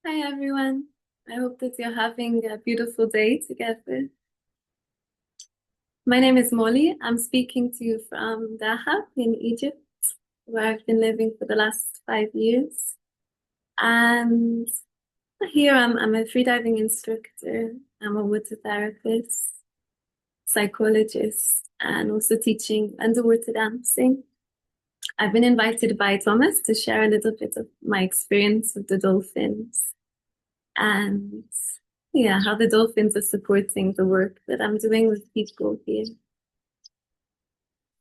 Hi everyone. I hope that you're having a beautiful day together. My name is Molly. I'm speaking to you from Dahab in Egypt, where I've been living for the last 5 years. And here I'm a freediving instructor. I'm a water therapist, psychologist, and also teaching underwater dancing. I've been invited by Thomas to share a little bit of my experience with the dolphins and yeah, how the dolphins are supporting the work that I'm doing with people here.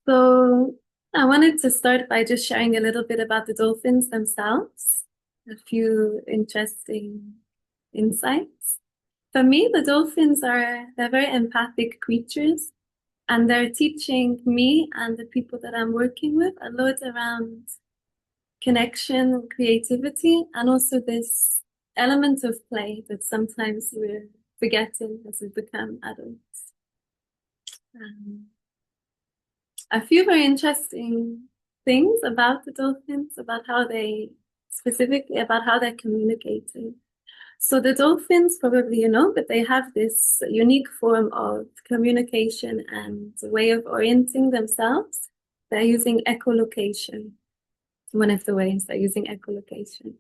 So I wanted to start by just sharing a little bit about the dolphins themselves, a few interesting insights. For me, the dolphins they're very empathic creatures, and they're teaching me and the people that I'm working with a lot around connection, creativity, and also this element of play that sometimes we're forgetting as we become adults. Um, a few very interesting things about the dolphins, about how they specifically about how they're communicating. So the dolphins, probably you know, but they have this unique form of communication and way of orienting themselves. They're using echolocation. One of the ways they're using echolocation.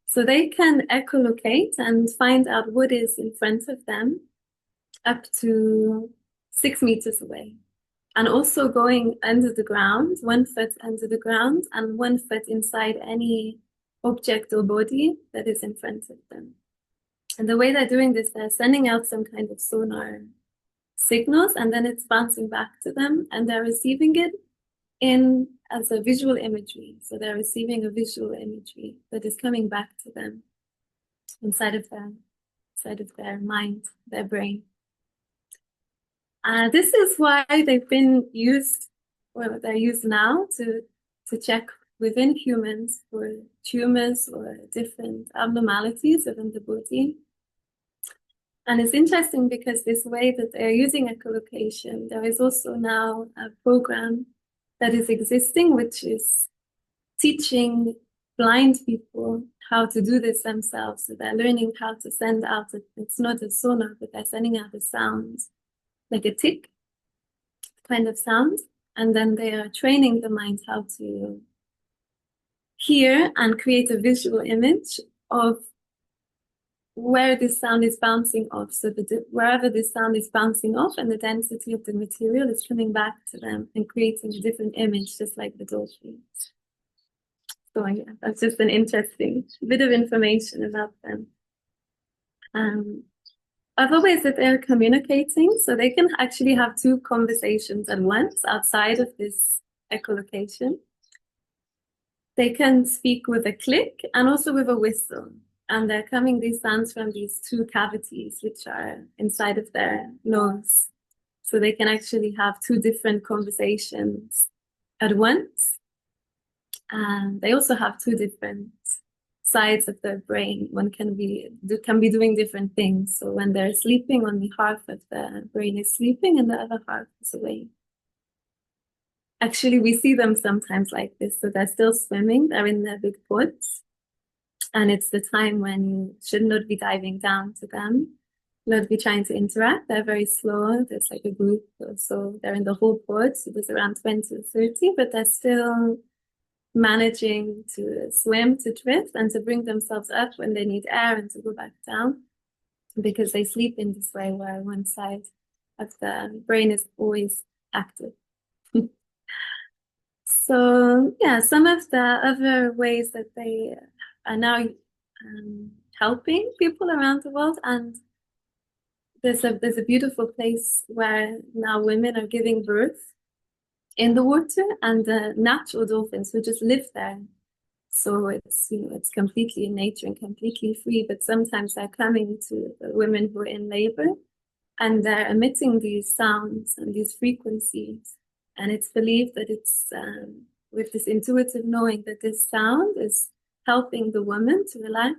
So they can echolocate and find out what is in front of them up to 6 meters away. And also going under the ground, 1 foot under the ground, and 1 foot inside any object or body that is in front of them. And the way they're doing this, they're sending out some kind of sonar signals, and then it's bouncing back to them, and they're receiving it in as a visual imagery. So they're receiving a visual imagery that is coming back to them inside of their mind, their brain. This is why they've been used, well, they're used now to check within humans for tumors or different abnormalities within the body. And it's interesting because this way that they're using echolocation, there is also now a program that is existing, which is teaching blind people how to do this themselves. So they're learning how to send out, it's not a sonar, but they're sending out a sound, like a tick kind of sound. And then they are training the mind how to hear and create a visual image of where this sound is bouncing off. So wherever this sound is bouncing off and the density of the material is coming back to them and creating a different image, just like the dolphins. So yeah, that's just an interesting bit of information about them. Um, Other ways that they're communicating, so they can actually have two conversations at once outside of this echolocation. They can speak with a click and also with a whistle. And they're coming these sounds from these two cavities, which are inside of their nose. So they can actually have two different conversations at once. And they also have two different sides of their brain. One can be doing different things. So when they're sleeping, only half of the brain is sleeping and the other half is awake. Actually, we see them sometimes like this. So they're still swimming, they're in their big pods. And it's the time when you should not be diving down to them, not be trying to interact. They're very slow. There's like a group, so they're in the whole pod. So there's around 20 or 30, but they're still managing to swim, to drift, and to bring themselves up when they need air and to go back down because they sleep in this way where one side of the brain is always active. So yeah, some of the other ways that they are now helping people around the world, and there's a beautiful place where now women are giving birth in the water, and the natural dolphins who just live there. So it's completely in nature and completely free. But sometimes they're coming to the women who are in labor, and they're emitting these sounds and these frequencies, and it's believed that it's with this intuitive knowing that this sound is helping the woman to relax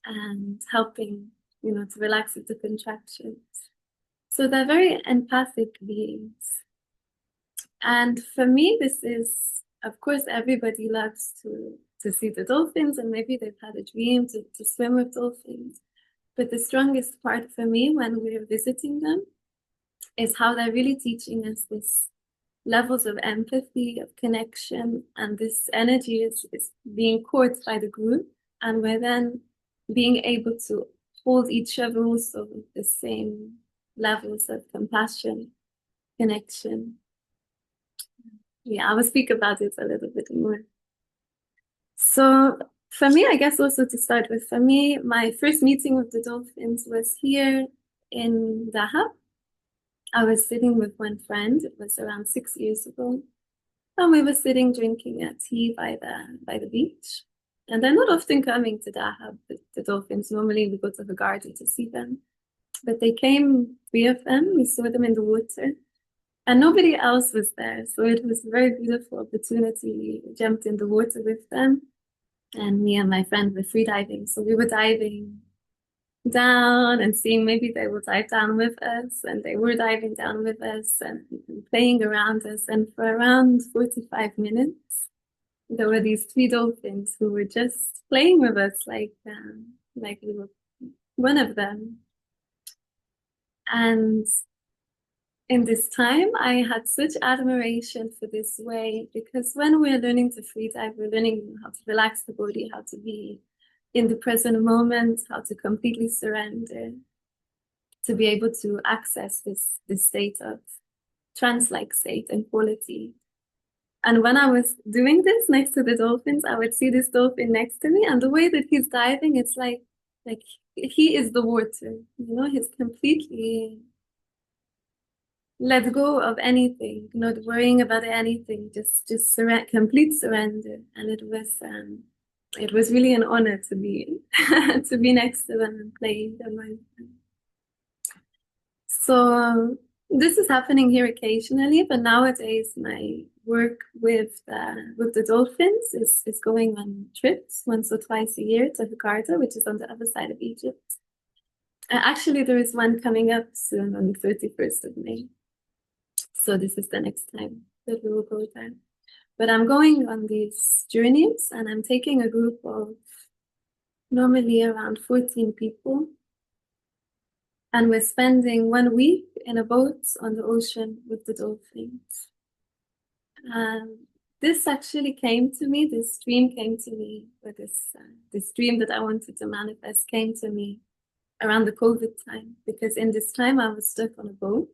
and helping, to relax with the contractions. So they're very empathic beings. And for me, this is, of course, everybody loves to to see the dolphins, and maybe they've had a dream to swim with dolphins. But the strongest part for me when we're visiting them is how they're really teaching us this levels of empathy, of connection, and this energy is being caught by the group. And we're then being able to hold each other also with the same levels of compassion, connection. Yeah, I will speak about it a little bit more. So for me, I guess also to start with, for me, my first meeting with the dolphins was here in Dahab. I was sitting with one friend. It was around 6 years ago. And we were sitting drinking a tea by the beach. And they're not often coming to Dahab, the dolphins. Normally we go to the garden to see them. But they came, three of them. We saw them in the water. And nobody else was there. So it was a very beautiful opportunity. We jumped in the water with them. And me and my friend were free diving. So we were diving down and seeing maybe they would dive down with us, and they were diving down with us and playing around us. And for around 45 minutes, there were these three dolphins who were just playing with us like we were one of them. And in this time, I had such admiration for this way, because when we're learning to free dive, we're learning how to relax the body, how to be in the present moment, how to completely surrender, to be able to access this state of trance-like state and quality. And when I was doing this next to the dolphins, I would see this dolphin next to me, and the way that he's diving, it's like he is the water, he's completely let go of anything, not worrying about anything, just complete surrender. And it was really an honor to be to be next to them and playing them. So this is happening here occasionally, but nowadays my work with the dolphins is going on trips once or twice a year to Jakarta, which is on the other side of Egypt. Actually, there is one coming up soon on the 31st of May. So this is the next time that we will go there. But I'm going on these journeys, and I'm taking a group of normally around 14 people. And we're spending 1 week in a boat on the ocean with the dolphins. This actually came to me, this dream came to me, or this dream that I wanted to manifest came to me around the COVID time, because in this time I was stuck on a boat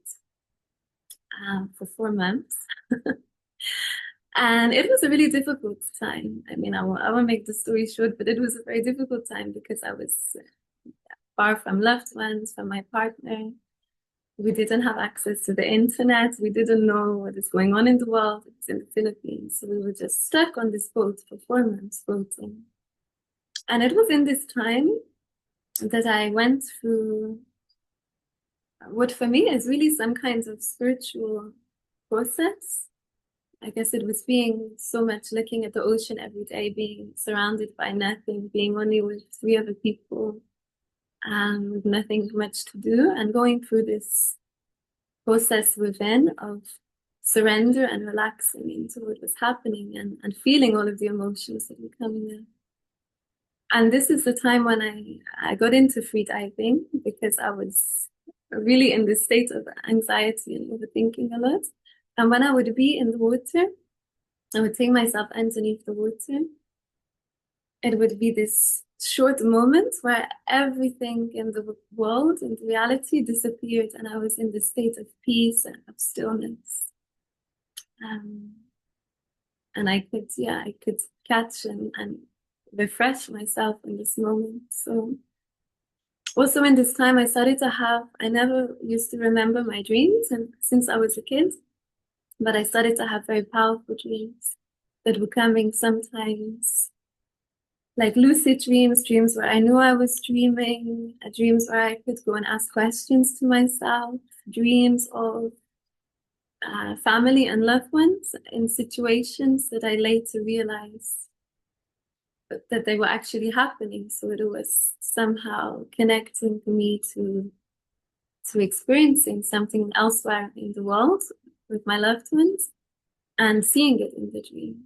for 4 months. And it was a really difficult time. I mean, I won't make the story short, but it was a very difficult time because I was far from loved ones, from my partner. We didn't have access to the internet. We didn't know what is going on in the world. It's in the Philippines. So we were just stuck on this boat for 4 months boating. And it was in this time that I went through what for me is really some kind of spiritual process. I guess it was being so much looking at the ocean every day, being surrounded by nothing, being only with 3 other people, with nothing much to do, and going through this process within of surrender and relaxing into what was happening, and feeling all of the emotions that were coming in. And this is the time when I got into free diving, because I was really in this state of anxiety and overthinking a lot. And when I would be in the water, I would take myself underneath the water. It would be this short moment where everything in the world, in reality, disappeared, and I was in this state of peace and of stillness. And I could catch and refresh myself in this moment. So also in this time, I never used to remember my dreams, and since I was a kid, but I started to have very powerful dreams that were coming sometimes, like lucid dreams, dreams where I knew I was dreaming, dreams where I could go and ask questions to myself, dreams of family and loved ones in situations that I later realized that they were actually happening. So it was somehow connecting me to experiencing something elsewhere in the world with my loved ones and seeing it in the dream.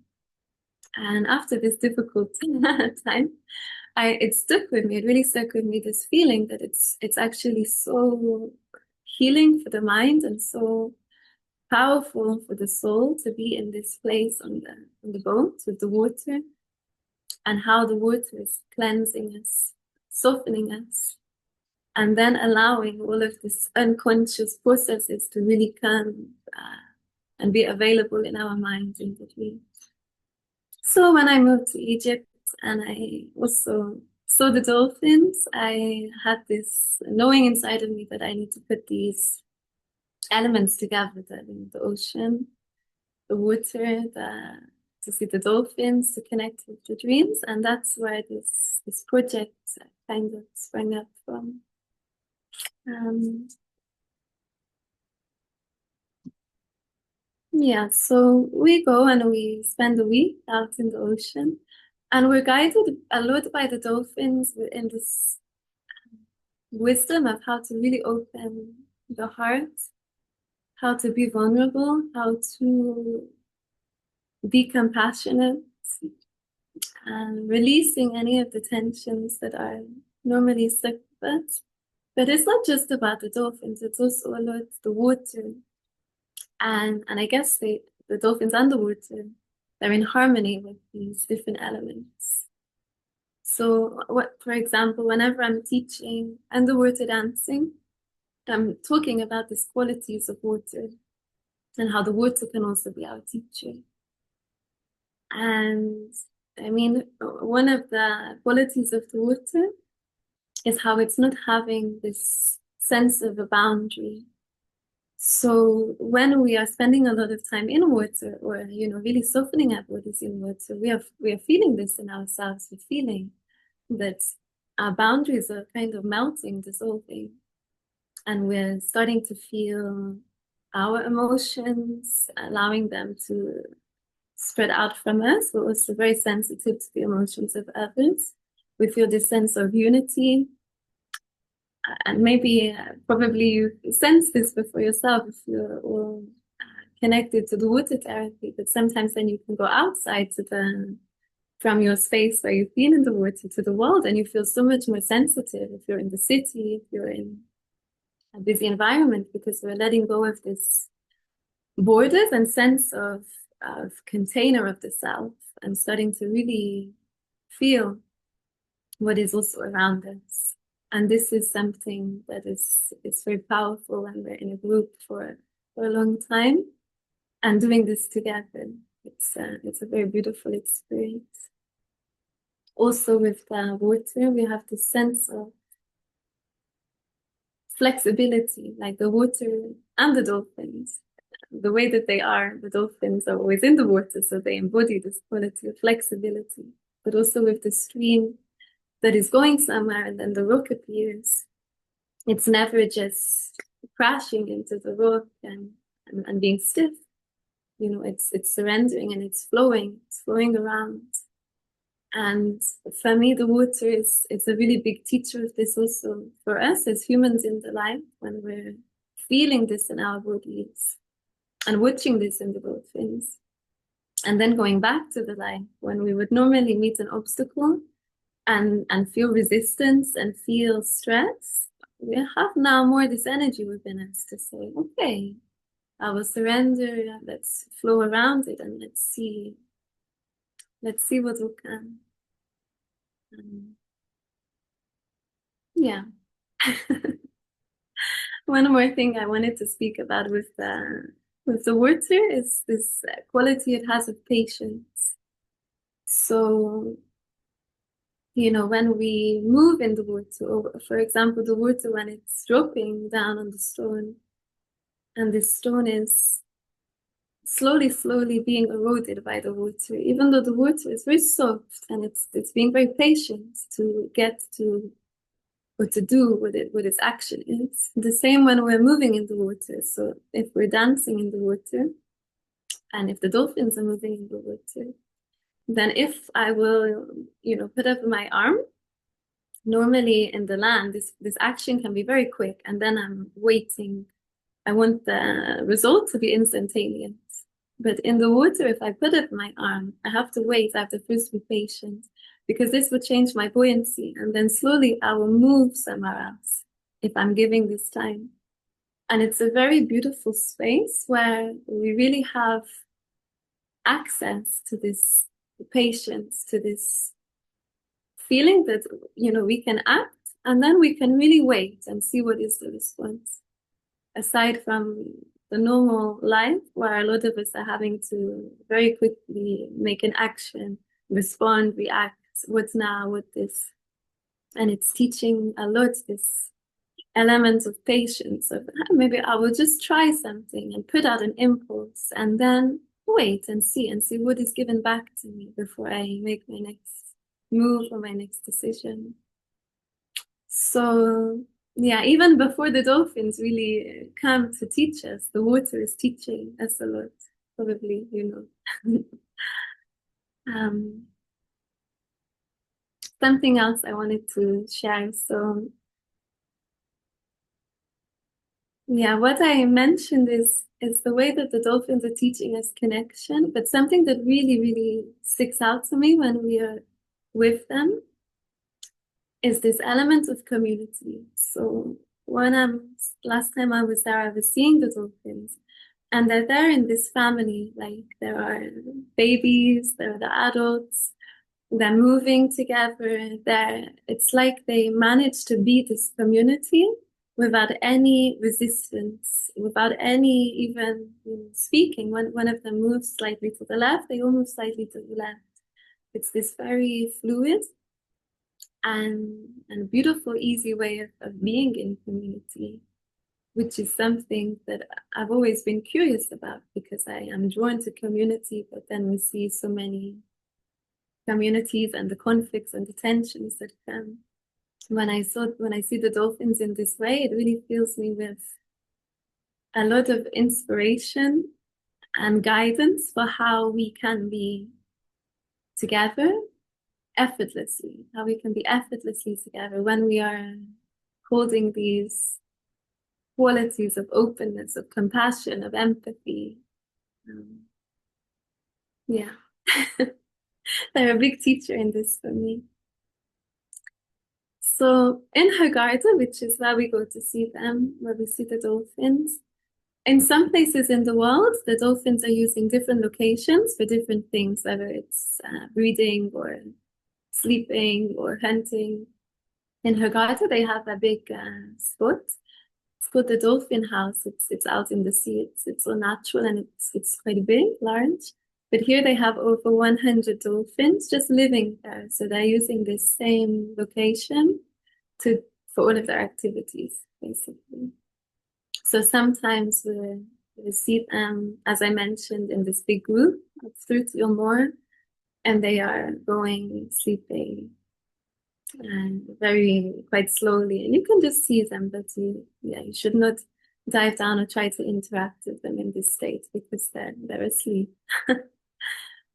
And after this difficult time, it stuck with me. It really stuck with me, this feeling that it's actually so healing for the mind and so powerful for the soul to be in this place on the boat with the water, and how the water is cleansing us, softening us, and then allowing all of these unconscious processes to really come and be available in our minds in between. So when I moved to Egypt and I also saw the dolphins, I had this knowing inside of me that I need to put these elements together, the ocean, the water, to see the dolphins, to connect with the dreams. And that's where this project kind of sprang up from. Yeah, so we go and we spend a week out in the ocean, and we're guided a lot by the dolphins in this wisdom of how to really open the heart, how to be vulnerable, how to be compassionate, and releasing any of the tensions that are normally stuck with us. But it's not just about the dolphins, it's also a lot the water. And I guess the dolphins and the water, they're in harmony with these different elements. So for example, whenever I'm teaching underwater dancing, I'm talking about these qualities of water and how the water can also be our teacher. And I mean, one of the qualities of the water is how it's not having this sense of a boundary. So when we are spending a lot of time in water, or really softening our bodies in water, we are feeling this in ourselves. We're feeling that our boundaries are kind of melting, dissolving, and we're starting to feel our emotions, allowing them to spread out from us. We're also very sensitive to the emotions of others. We feel this sense of unity. And maybe probably you sense this before yourself if you're all connected to the water therapy, but sometimes then you can go outside from your space where you've been in the water to the world, and you feel so much more sensitive if you're in the city, if you're in a busy environment, because we're letting go of this borders and sense of container of the self, and starting to really feel what is also around us. And this is something that is very powerful when we're in a group for a long time and doing this together. It's a very beautiful experience. Also with water, we have this sense of flexibility, like the water and the dolphins. The way that they are, the dolphins are always in the water, so they embody this quality of flexibility, but also with the stream that is going somewhere and then the rock appears. It's never just crashing into the rock and being stiff. It's surrendering and it's flowing around. And for me, the water it's a really big teacher of this also for us as humans in the life, when we're feeling this in our bodies and watching this in the dolphins. And then going back to the life, when we would normally meet an obstacle and feel resistance and feel stress, we have now more this energy within us to say, okay, I will surrender, let's flow around it, and let's see what will come. Yeah. One more thing I wanted to speak about with the water is this quality it has of patience. So, when we move in the water, or for example, the water when it's dropping down on the stone, and the stone is slowly being eroded by the water, even though the water is very soft and it's being very patient to get to what to do what its action is. The same when we're moving in the water. So if we're dancing in the water, and if the dolphins are moving in the water, then if I will, put up my arm, normally in the land, this action can be very quick, and then I'm waiting. I want the result to be instantaneous. But in the water, if I put up my arm, I have to wait. I have to first be patient because this will change my buoyancy. And then slowly I will move somewhere else if I'm giving this time. And it's a very beautiful space where we really have access to this patience, to this feeling that, we can act and then we can really wait and see what is the response. Aside from the normal life where a lot of us are having to very quickly make an action, respond, react, what's now, what this. And it's teaching a lot this element of patience of maybe I will just try something and put out an impulse and then wait and see what is given back to me before I make my next move or my next decision. So yeah, even before the dolphins really come to teach us, the water is teaching us a lot, probably, Um, something else I wanted to share. So yeah, what I mentioned is the way that the dolphins are teaching us connection, but something that really, really sticks out to me when we are with them is this element of community. So last time I was there, I was seeing the dolphins, and they're there in this family. Like there are babies, there are the adults, they're moving together. It's like they manage to be this community without any resistance, without any even speaking. When one of them moves slightly to the left, they all move slightly to the left. It's this very fluid and beautiful, easy way of being in community, which is something that I've always been curious about because I am drawn to community, but then we see so many communities and the conflicts and the tensions that come. When I see the dolphins in this way, it really fills me with a lot of inspiration and guidance for how we can be together effortlessly, how we can be effortlessly together when we are holding these qualities of openness, of compassion, of empathy. Yeah, they're a big teacher in this for me. So in Hurghada, which is where we go to see them, where we see the dolphins, in some places in the world, the dolphins are using different locations for different things, whether it's breeding or sleeping or hunting. In Hurghada, they have a big spot. It's called the Dolphin House. It's out in the sea. It's all natural and it's quite big, large. But here they have over 100 dolphins just living there. So they're using this same location for all of their activities, basically. So sometimes we see them, as I mentioned, in this big group of 30 or more, and they are going, sleeping, and quite slowly. And you can just see them, but you should not dive down or try to interact with them in this state because they're asleep.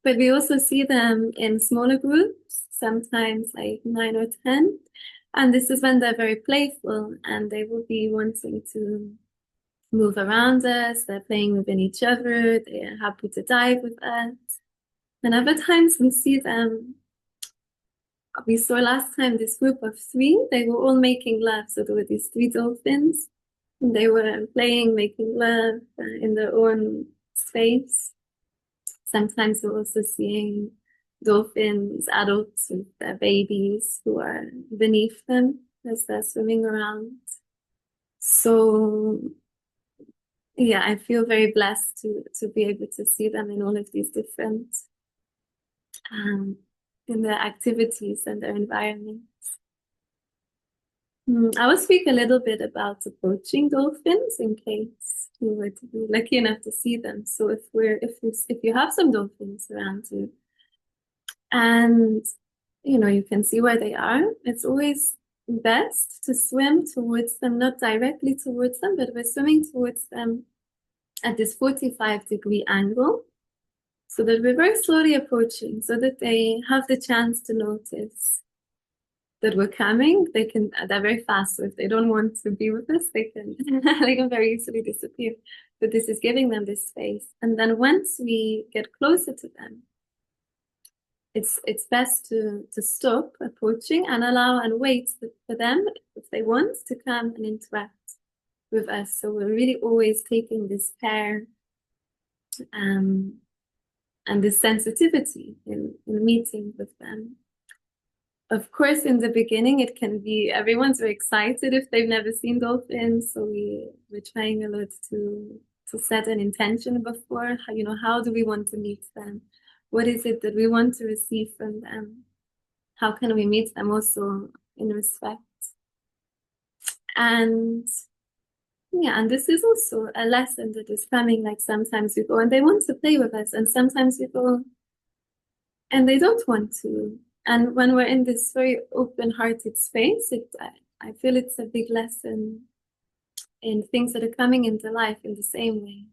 But we also see them in smaller groups, sometimes like 9 or 10. And this is when they're very playful and they will be wanting to move around us. They're playing within each other. They're happy to dive with us. And other times we saw last time this group of 3, they were all making love. So there were these 3 dolphins. And they were playing, making love in their own space. Sometimes we're also seeing dolphins, adults with their babies who are beneath them as they're swimming around. So yeah, I feel very blessed to be able to see them in all of these different in their activities and their environments. I will speak a little bit about approaching dolphins in case you were to be lucky enough to see them. So if you have some dolphins around you and you can see where they are, it's always best to swim towards them, not directly towards them, but we're swimming towards them at this 45-degree angle so that we're very slowly approaching so that they have the chance to notice that we're coming. They're very fast, so if they don't want to be with us, they can very easily disappear. but this is giving them this space. And then once we get closer to them, it's best to stop approaching and allow and wait for them, if they want, to come and interact with us. So we're really always taking this care and this sensitivity in meeting with them. Of course, in the beginning, it can be everyone's very excited if they've never seen dolphins. So we're trying a lot to set an intention before. How do we want to meet them? What is it that we want to receive from them? How can we meet them also in respect? And yeah, and this is also a lesson that is coming. Like sometimes we go and they want to play with us, and sometimes we go and they don't want to. And when we're in this very open-hearted space, I feel it's a big lesson in things that are coming into life in the same way.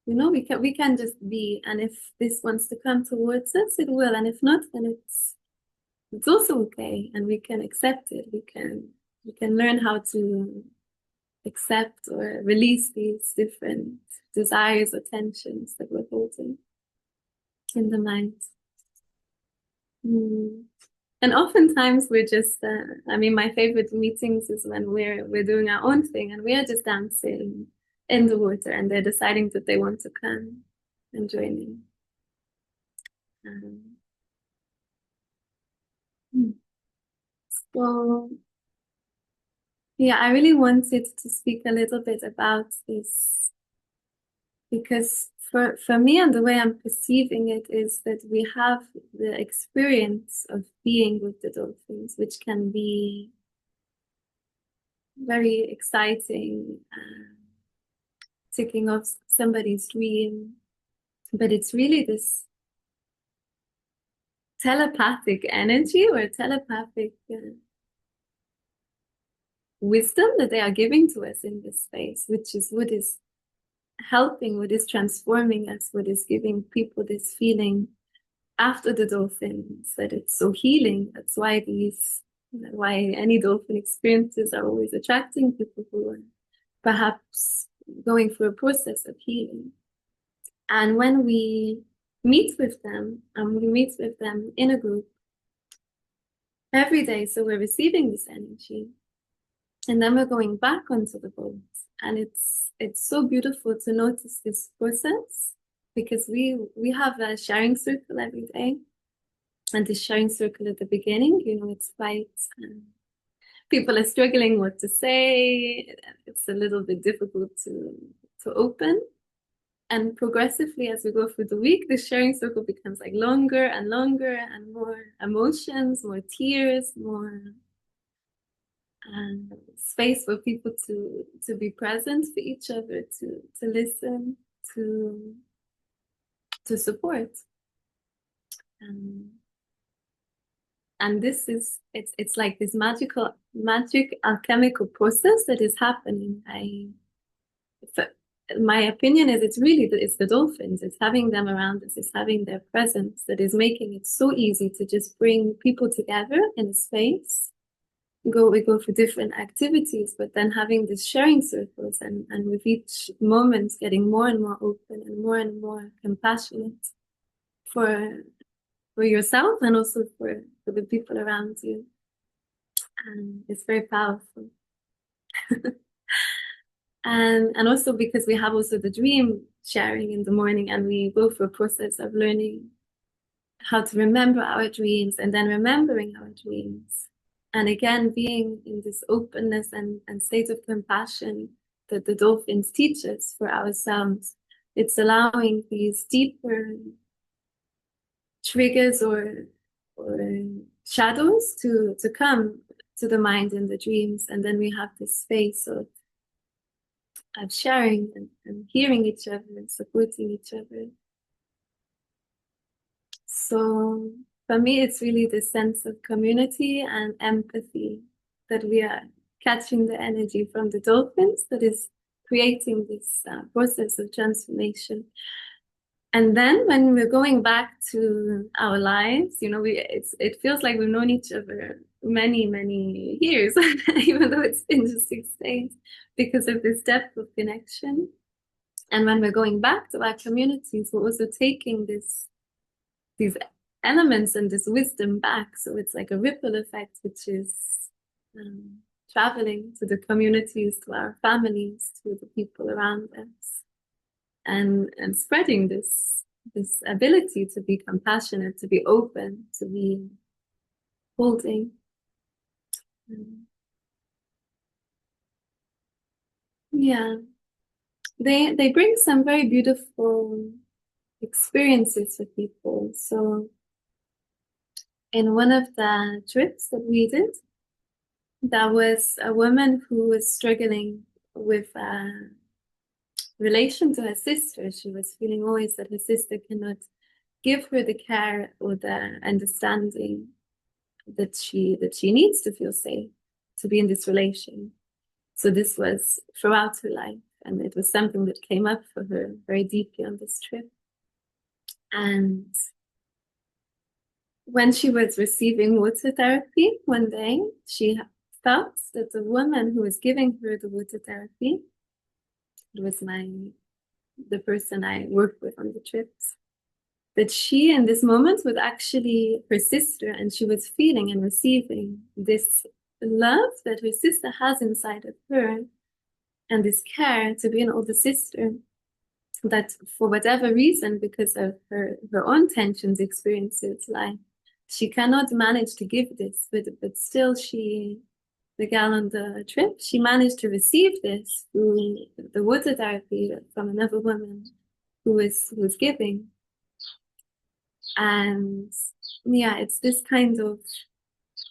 We can just be, and if this wants to come towards us, it will, and if not, then it's also okay, and we can accept it. We can learn how to accept or release these different desires or tensions that we're holding in the mind. And oftentimes we're just, my favorite meetings is when we're doing our own thing and we're just dancing in the water and they're deciding that they want to come and join in. So, yeah, I really wanted to speak a little bit about this because for me and the way I'm perceiving it is that we have the experience of being with the dolphins, which can be very exciting, ticking off somebody's dream, but it's really this telepathic energy or telepathic wisdom that they are giving to us in this space, which is what is helping, what is transforming us, what is giving people this feeling after the dolphins, that it's so healing. That's why why any dolphin experiences are always attracting people who are perhaps going through a process of healing. And when we meet with them, and we meet with them in a group every day, so we're receiving this energy, and then we're going back onto the boat, and it's so beautiful to notice this process because we have a sharing circle every day, and the sharing circle at the beginning, it's quite people are struggling what to say. It's a little bit difficult to open. And progressively, as we go through the week, the sharing circle becomes like longer and longer and more emotions, more tears, more space for people to be present for each other, to listen, to support. And this is it's like this magic alchemical process that is happening. My opinion is it's the dolphins. It's having them around us. It's having their presence that is making it so easy to just bring people together in a space. We go for different activities, but then having these sharing circles and with each moment getting more and more open and more compassionate for yourself and also for the people around you. And it's very powerful. And also because we have also the dream sharing in the morning, and we go through a process of learning how to remember our dreams and then remembering our dreams. And again, being in this openness and state of compassion that the dolphins teach us for ourselves. It's allowing these deeper triggers or shadows to come to the mind in the dreams. And then we have this space of sharing and hearing each other and supporting each other. So for me, it's really the sense of community and empathy that we are catching the energy from the dolphins that is creating this process of transformation. And then when we're going back to our lives, it feels like we've known each other many, many years, even though it's been just 6 days, because of this depth of connection. And when we're going back to our communities, we're also taking these elements and this wisdom back. So it's like a ripple effect, which is um, traveling to the communities, to our families, to the people around us, and spreading this ability to be compassionate, to be open, to be holding. Yeah, they bring some very beautiful experiences for people. So in one of the trips that we did, there was a woman who was struggling with a relation to her sister. She was feeling always that her sister cannot give her the care or the understanding that she needs to feel safe to be in this relation. So this was throughout her life, and it was something that came up for her very deeply on this trip. And when she was receiving water therapy one day, she felt that the woman who was giving her the water therapy, it was the person I worked with on the trips, that she in this moment was actually her sister, and she was feeling and receiving this love that her sister has inside of her, and this care to be an older sister that for whatever reason, because of her own tensions, experiences, like she cannot manage to give this, but still the gal on the trip, she managed to receive this through the water therapy from another woman who was giving. And yeah, it's this kind of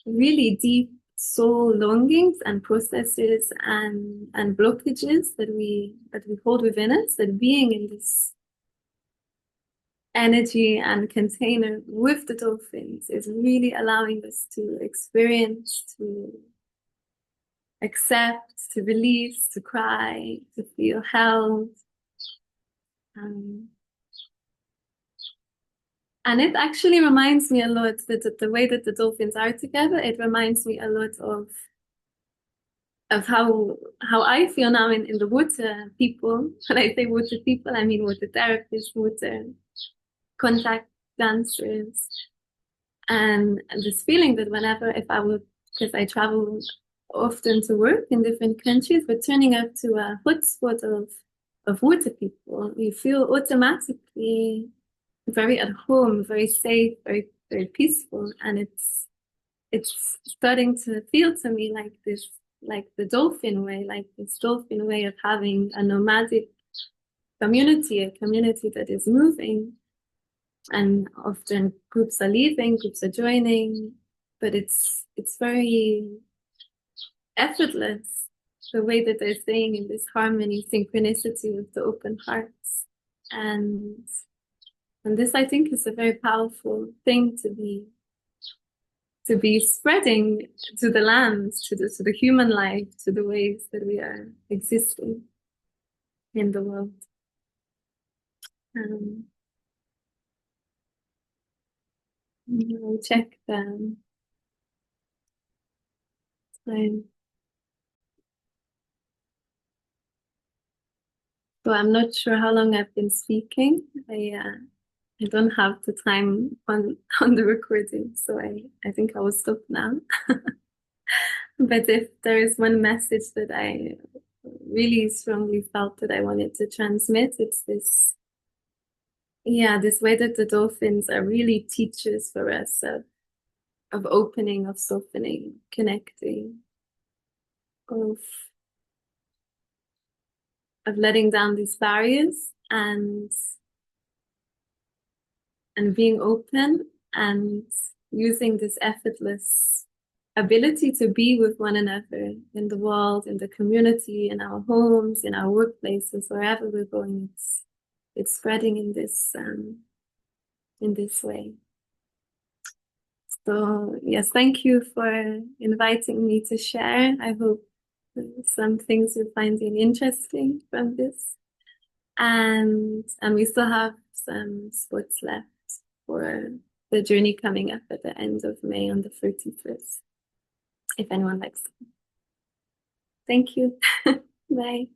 really deep soul longings and processes and blockages that we hold within us, that being in this energy and container with the dolphins is really allowing us to experience, to accept, to release, to cry, to feel held. Um, and it actually reminds me a lot that the way that the dolphins are together, it reminds me a lot of how I feel now in the water people. When I say water people, I mean water therapists, water contact dancers, and this feeling that whenever if I would, because I travel often to work in different countries, but turning up to a hotspot of water people, you feel automatically very at home, very safe, very peaceful, and it's starting to feel to me like this, like the dolphin way, like this dolphin way of having a nomadic community, a community that is moving, and often groups are leaving, groups are joining, but it's very effortless, the way that they're staying in this harmony, synchronicity with the open hearts. And and this I think is a very powerful thing to be spreading to the land, to the human life, to the ways that we are existing in the world. Um, I'll check the time. So I'm not sure how long I've been speaking. I don't have the time on the recording, so I think I will stop now. But if there is one message that I really strongly felt that I wanted to transmit, it's this way that the dolphins are really teachers for us of opening, of softening, connecting, of letting down these barriers and being open and using this effortless ability to be with one another in the world, in the community, in our homes, in our workplaces, wherever we're going. It's spreading in this way. So yes, thank you for inviting me to share. I hope some things you're finding interesting from this. And we still have some spots left for the journey coming up at the end of May on the 31st, if anyone likes it. Thank you. Bye.